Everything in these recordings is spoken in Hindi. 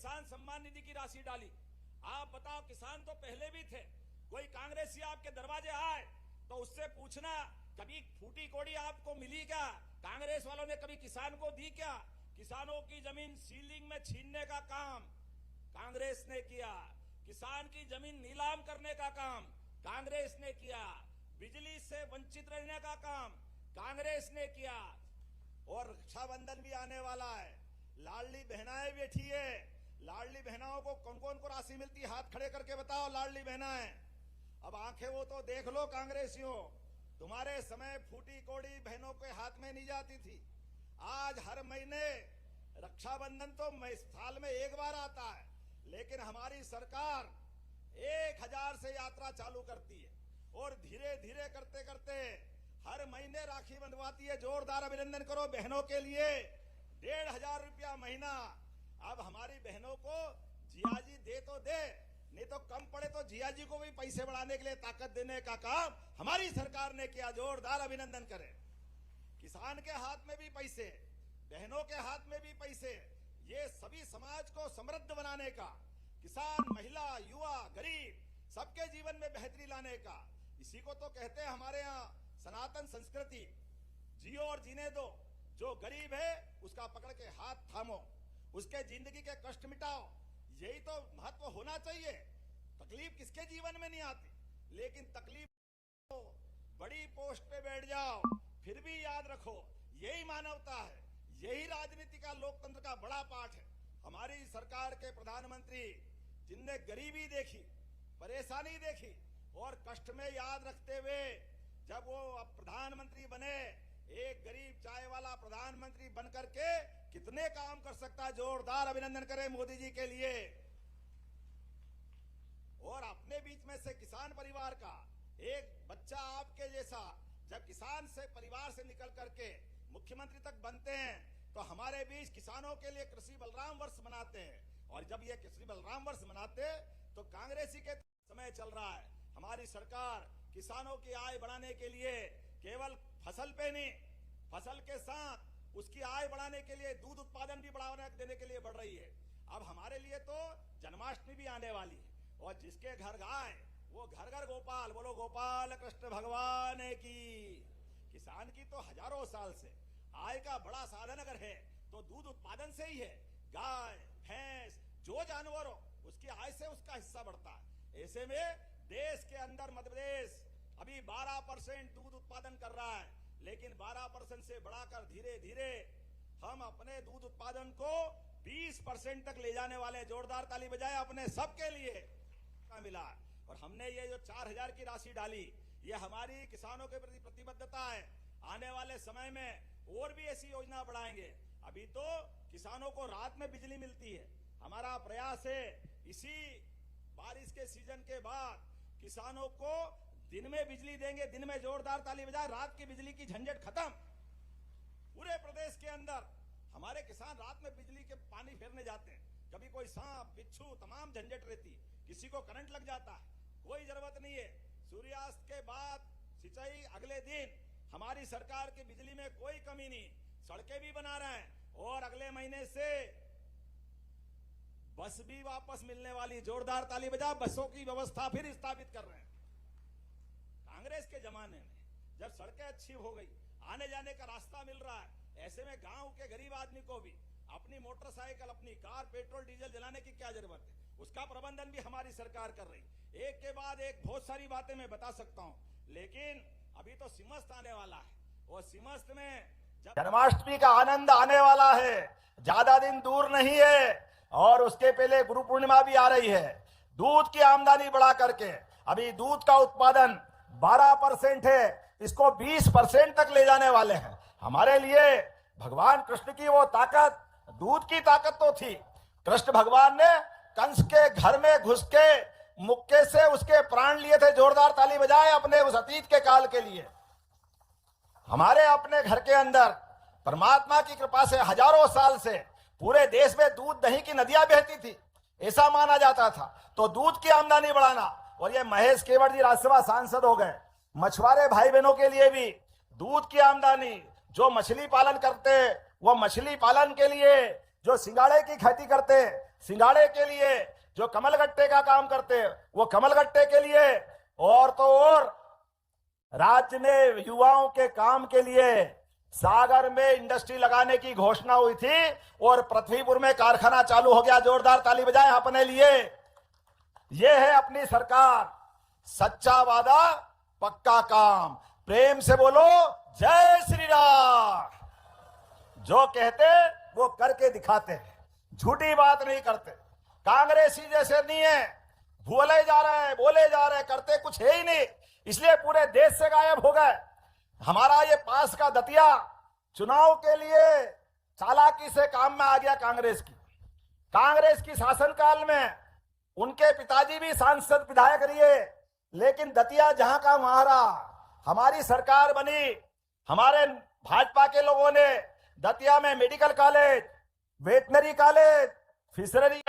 किसान सम्मान निधि की राशि डाली। आप बताओ, किसान तो पहले भी थे। कोई कांग्रेसी आपके दरवाजे आए तो उससे पूछना, कभी फूटी कोड़ी आपको मिली क्या? कांग्रेस वालों ने कभी किसान को दी क्या? किसानों की जमीन सीलिंग में छीनने का काम कांग्रेस ने किया। किसान की जमीन नीलाम करने का काम कांग्रेस ने किया। बिजली से वंचित रहने का काम कांग्रेस ने किया। और रक्षाबंधन भी आने वाला है, लाडली बहनाएं बैठी है। लाडली बहनाओं को कौन कौन को राशि मिलती है? हाथ खड़े करके बताओ लाडली बहनाएं। अब आंखें वो तो देख लो कांग्रेसियों, तुम्हारे समय फूटी कोड़ी बहनों के हाथ में नहीं जाती थी। आज हर महीने रक्षाबंधन तो साल में एक बार आता है, लेकिन हमारी सरकार 1000 से यात्रा चालू करती है और धीरे धीरे करते करते हर महीने राखी बंधवाती है। जोरदार अभिनंदन करो बहनों के लिए। 1500 रुपया महीना। अब हमारी बहनों को जियाजी दे तो दे, नहीं तो कम पड़े तो जियाजी को भी पैसे बढ़ाने के लिए ताकत देने का काम हमारी सरकार ने किया। जोरदार अभिनंदन करें। किसान के हाथ में भी पैसे, बहनों के हाथ में भी पैसे, ये सभी समाज को समृद्ध बनाने का, किसान, महिला, युवा, गरीब सबके जीवन में बेहतरी लाने का। इसी को तो कहते हैं हमारे यहाँ सनातन संस्कृति, जियो और जीने दो। जो गरीब है उसका पकड़ के हाथ थामो, उसके जिंदगी के कष्ट मिटाओ। यही तो महत्व होना चाहिए। तकलीफ किसके जीवन में नहीं आती, लेकिन तकलीफ हो, बड़ी पोस्ट पे बैठ जाओ, फिर भी याद रखो यही मानवता है, यही राजनीति का, लोकतंत्र का बड़ा पाठ है। हमारी सरकार के प्रधानमंत्री जिनने गरीबी देखी, परेशानी देखी और कष्ट में याद रखते हुए जब वो अब प्रधानमंत्री बने, एक गरीब चाय वाला प्रधानमंत्री बनकर के कितने काम कर सकता है। जोरदार अभिनंदन करें मोदी जी के लिए। और अपने बीच में से किसान परिवार का एक बच्चा आपके जैसा जब किसान से परिवार से निकल करके मुख्यमंत्री तक बनते हैं, तो हमारे बीच किसानों के लिए कृषि बलराम वर्ष मनाते हैं। और जब ये कृषि बलराम वर्ष मनाते तो कांग्रेसी के समय चल रहा है। हमारी सरकार किसानों की आय बढ़ाने के लिए केवल फसल पे नहीं, फसल के साथ उसकी आय बढ़ाने के लिए दूध उत्पादन भी बढ़ावा देने के लिए बढ़ रही है। अब हमारे लिए तो जन्माष्टमी भी आने वाली है, और जिसके घर गाय वो घर घर गोपाल। बोलो गोपाल कृष्ण भगवान की। किसान की तो हजारों साल से आय का बड़ा साधन अगर है तो दूध उत्पादन से ही है। गाय, भैंस, जो जानवर हो उसकी आय से उसका हिस्सा बढ़ता है। ऐसे में देश के अंदर मध्य प्रदेश अभी 12% दूध उत्पादन कर रहा है, लेकिन 12% से बढ़ाकर धीरे धीरे हम अपने दूध उत्पादन को 20% तक ले जाने वाले। जोरदार ताली बजाए अपने सबके लिए मिला। और हमने ये जो 4000 की राशि डाली, ये हमारी किसानों के प्रति प्रतिबद्धता है। आने वाले समय में और भी ऐसी योजना बढ़ाएंगे। अभी तो किसानों को रात में बिजली मिलती है। हमारा प्रयास है इसी बारिश के सीजन के बाद किसानों को दिन में बिजली देंगे। दिन में जोरदार ताली बजाए, रात की बिजली की झंझट खत्म। पूरे प्रदेश के अंदर हमारे किसान रात में बिजली के पानी फेरने जाते हैं। कभी कोई सांप, बिच्छू, तमाम झंझट रहती, किसी को करंट लग जाता है, कोई जरूरत नहीं है। सूर्यास्त के बाद सिंचाई अगले दिन। हमारी सरकार की बिजली में कोई कमी नहीं। सड़कें भी बना रहे हैं और अगले महीने से बस भी वापस मिलने वाली। जोरदार ताली बजा, बसों की व्यवस्था फिर स्थापित कर रहे हैं। कांग्रेस के जमाने में जब सड़कें अच्छी हो गई, आने जाने का रास्ता मिल रहा है, ऐसे में गांव के गरीब आदमी को भी अपनी मोटरसाइकिल, अपनी कार, पेट्रोल डीजल जलाने की क्या जरूरत है, उसका प्रबंधन भी हमारी सरकार कर रही। एक के बाद एक बहुत सारी बातें मैं बता सकता हूं, लेकिन अभी तो सिमस्त आने वाला है और सिमस्त में जन्माष्टमी का आनंद आने वाला है। ज्यादा दिन दूर नहीं है और उसके पहले गुरु पूर्णिमा भी आ रही है। दूध की आमदनी बढ़ा करके अभी दूध का उत्पादन 12% है, इसको 20% तक ले जाने वाले हैं। हमारे लिए भगवान कृष्ण की वो ताकत, दूध की ताकत तो थी। कृष्ण भगवान ने कंस के घर में घुस के मुक्के से उसके प्राण लिए थे। जोरदार ताली बजाए अपने उस अतीत के काल के लिए। हमारे अपने घर के अंदर परमात्मा की कृपा से हजारों साल से पूरे देश में दूध दही की नदियां बहती थी, ऐसा माना जाता था। तो दूध की आमदनी बढ़ाना, और ये महेश केवट जी राज्यसभा सांसद हो गए। मछुआरे भाई बहनों के लिए भी दूध की आमदनी, जो मछली पालन करते वो मछली पालन के लिए, जो सिंगाड़े की खेती करते सिंगाड़े के लिए, जो कमलगट्टे का काम करते हैं वो कमलगट्टे के लिए, और तो और राज्य में युवाओं के काम के लिए सागर में इंडस्ट्री लगाने की घोषणा हुई थी और पृथ्वीपुर में कारखाना चालू हो गया। जोरदार ताली बजाएं अपने लिए। यह है अपनी सरकार, सच्चा वादा पक्का काम। प्रेम से बोलो जय श्री राम। जो कहते वो करके दिखाते हैं, झूठी बात नहीं करते। कांग्रेसी जैसे नहीं है, बोले जा रहे हैं, करते कुछ है ही नहीं, इसलिए पूरे देश से गायब हो गए। हमारा ये पास का दतिया चुनाव के लिए चालाकी से काम में आ गया। कांग्रेस की शासनकाल में उनके पिताजी भी सांसद विधायक रहे, लेकिन दतिया जहां का वहां रहा। हमारी सरकार बनी, हमारे भाजपा के लोगों ने दतिया में medical college, veterinary college, fishery.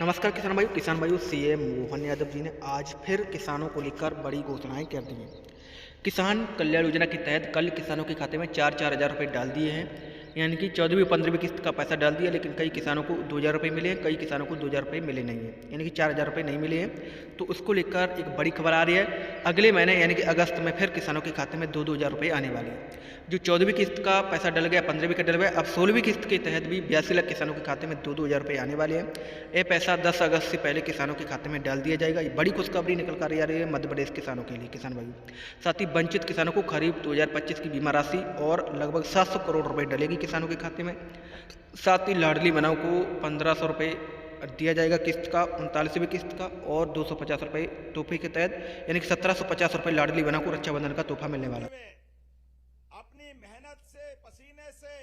नमस्कार किसान भाइयों, सीएम मोहन यादव जी ने आज फिर किसानों को लेकर बड़ी घोषणाएं कर दी हैं। किसान कल्याण योजना के तहत कल किसानों के खाते में 4-4 हज़ार रुपये डाल दिए हैं, यानी कि 14वीं 15वीं किस्त का पैसा डाल दिया। लेकिन कई किसानों को 2,000 रुपये मिले हैं, कई किसानों को 2,000 रुपये मिले नहीं हैं, यानी कि 4,000 रुपये नहीं मिले हैं। तो उसको लेकर एक बड़ी खबर आ रही है। अगले महीने यानी कि अगस्त में फिर किसानों के खाते में 2-2 हज़ार रुपये आने वाले हैं। जो 14वीं किस्त का पैसा डल गया, 15वीं का डल गया, अब 16वीं किस्त के तहत भी 82 लाख किसानों के खाते में 2-2 हज़ार रुपये आने वाले हैं। ये पैसा 10 अगस्त से पहले किसानों के खाते में डाल दिया जाएगा। ये बड़ी खुशखबरी निकल कर आ रही है मध्य प्रदेश किसानों के लिए। किसान भाइयों, साथ ही वंचित किसानों को करीब 2025 की बीमा राशि और लगभग 700 करोड़ रुपये डलेगी किसानों के खाते में। साथ ही लाडली बहनों को 1,500 रुपये दिया जाएगा किस्त का, 39वीं किस्त का, और 250 रुपये तोहफे के तहत, यानी कि 1,750 रुपये लाडली बहनों को रक्षाबंधन का तोहफा मिलने वाला है। अपनी मेहनत से, पसीने से,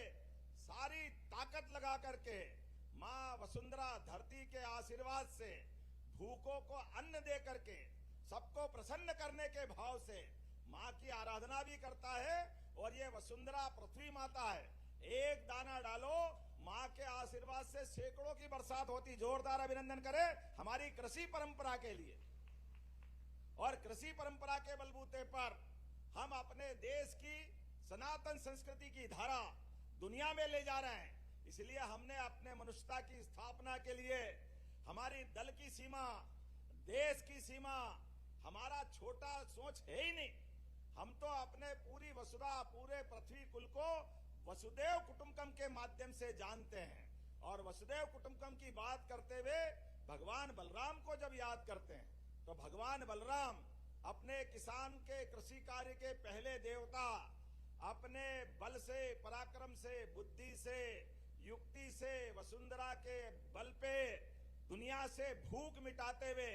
सारी ताकत लगा करके माँ वसुंधरा धरती के आशीर्वाद से भूखों को अन्न दे करके सबको प्रसन्न करने के भाव से माँ की आराधना भी करता है। और ये वसुंधरा पृथ्वी माता है, एक दाना डालो माँ के आशीर्वाद से सैकड़ों की बरसात होती। जोरदार अभिनंदन करें हमारी कृषि परंपरा के लिए। और कृषि परंपरा के बलबूते पर हम अपने देश की सनातन संस्कृति की धारा दुनिया में ले जा रहे हैं। इसलिए हमने अपने मनुष्यता की स्थापना के लिए हमारी दल की सीमा, देश की सीमा, हमारा छोटा सोच है ही नहीं। हम तो अपने पूरी वसुधा, पूरे पृथ्वी कुल को वसुदेव कुटुंबकम के माध्यम से जानते हैं। और वसुदेव कुटुंबकम की बात करते हुए भगवान बलराम को जब याद करते हैं तो भगवान बलराम अपने किसान के कृषि कार्य के पहले देवता, अपने बल से, पराक्रम से, बुद्धि से, युक्ति से, वसुंधरा के बल पे दुनिया से भूख मिटाते हुए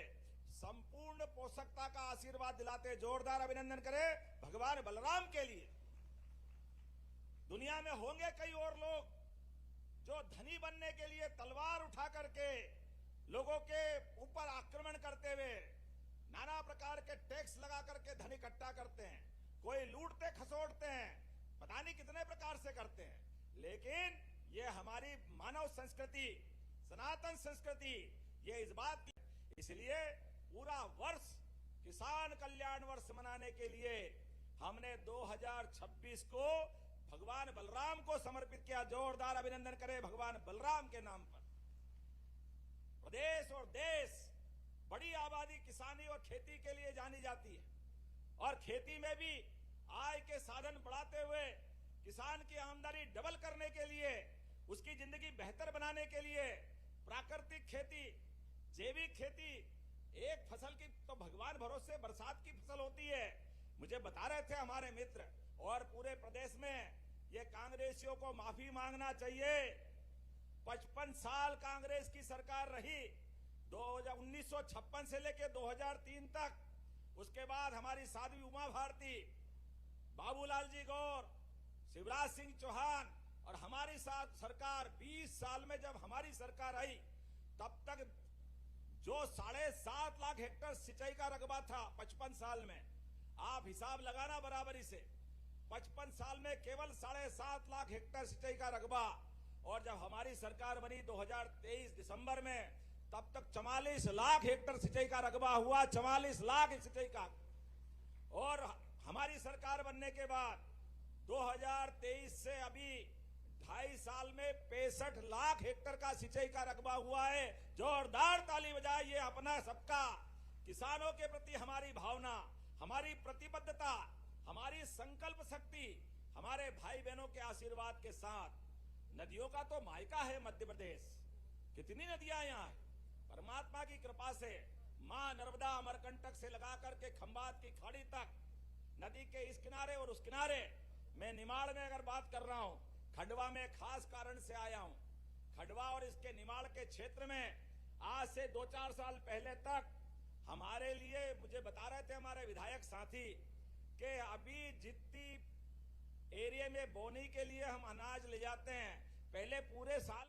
संपूर्ण पोषकता का आशीर्वाद दिलाते। जोरदार अभिनंदन करें भगवान बलराम के लिए। दुनिया में होंगे कई और लोग जो धनी बनने के लिए तलवार उठा करके लोगों के ऊपर आक्रमण करते हुए नाना प्रकार के टैक्स लगा करके धन इकट्ठा करते हैं। कोई लूटते खसोटते हैं, पता नहीं कितने प्रकार से करते हैं। लेकिन ये हमारी मानव संस्कृति, सनातन संस्कृति, ये इस बात की, इसलिए पूरा वर्ष किसान कल्याण वर्ष मनाने के लिए हमने 2026 को भगवान बलराम को समर्पित किया। जोरदार अभिनंदन करें भगवान बलराम के नाम पर। प्रदेश और देश बड़ी आबादी किसानी और खेती के लिए जानी जाती है। और खेती में भी आय के साधन बढ़ाते हुए किसान की आमदनी डबल करने के लिए, उसकी जिंदगी बेहतर बनाने के लिए प्राकृतिक खेती, जैविक खेती, एक फसल की तो भगवान भरोसे बरसात की फसल होती है। मुझे बता रहे थे हमारे मित्र। और पूरे प्रदेश में ये कांग्रेसियों को माफी मांगना चाहिए। 55 साल कांग्रेस की सरकार रही, 1956 से लेकर 2003 तक। उसके बाद हमारी साध्वी उमा भारती, बाबूलाल जी गौर, शिवराज सिंह चौहान और हमारी साथ सरकार 20 साल में जब हमारी सरकार आई तब तक जो 7.5 लाख हेक्टेयर सिंचाई का रकबा था 55 साल में, आप हिसाब लगाना बराबरी से, 55 साल में केवल 7.5 लाख हेक्टेयर सिंचाई का रकबा। और जब हमारी सरकार बनी 2023 दिसंबर में, तब तक 44 लाख हेक्टेयर सिंचाई का रकबा हुआ, 44 लाख सिंचाई का। और हमारी सरकार बनने के बाद 2023 से अभी 2.5 साल में 65 लाख हेक्टेयर का सिंचाई का रकबा हुआ है। जोरदार ताली बजाइए। अपना सबका किसानों के प्रति हमारी भावना, हमारी प्रतिबद्धता, हमारी संकल्प शक्ति, हमारे भाई बहनों के आशीर्वाद के साथ। नदियों का तो मायका है मध्य प्रदेश, कितनी नदियां यहाँ है। परमात्मा की कृपा से मां नर्मदा अमरकंटक से लगा करके खंभात की खाड़ी तक, नदी के इस किनारे और उस किनारे। मैं निमाड़ में अगर बात कर रहा हूं, खंडवा में खास कारण से आया हूं। खंडवा और इसके निमाड़ के क्षेत्र में आज से 2-4 साल पहले तक हमारे लिए, मुझे बता रहे थे हमारे विधायक साथी, कि अभी जितनी एरिया में बोनी के लिए हम अनाज ले जाते हैं, पहले पूरे साल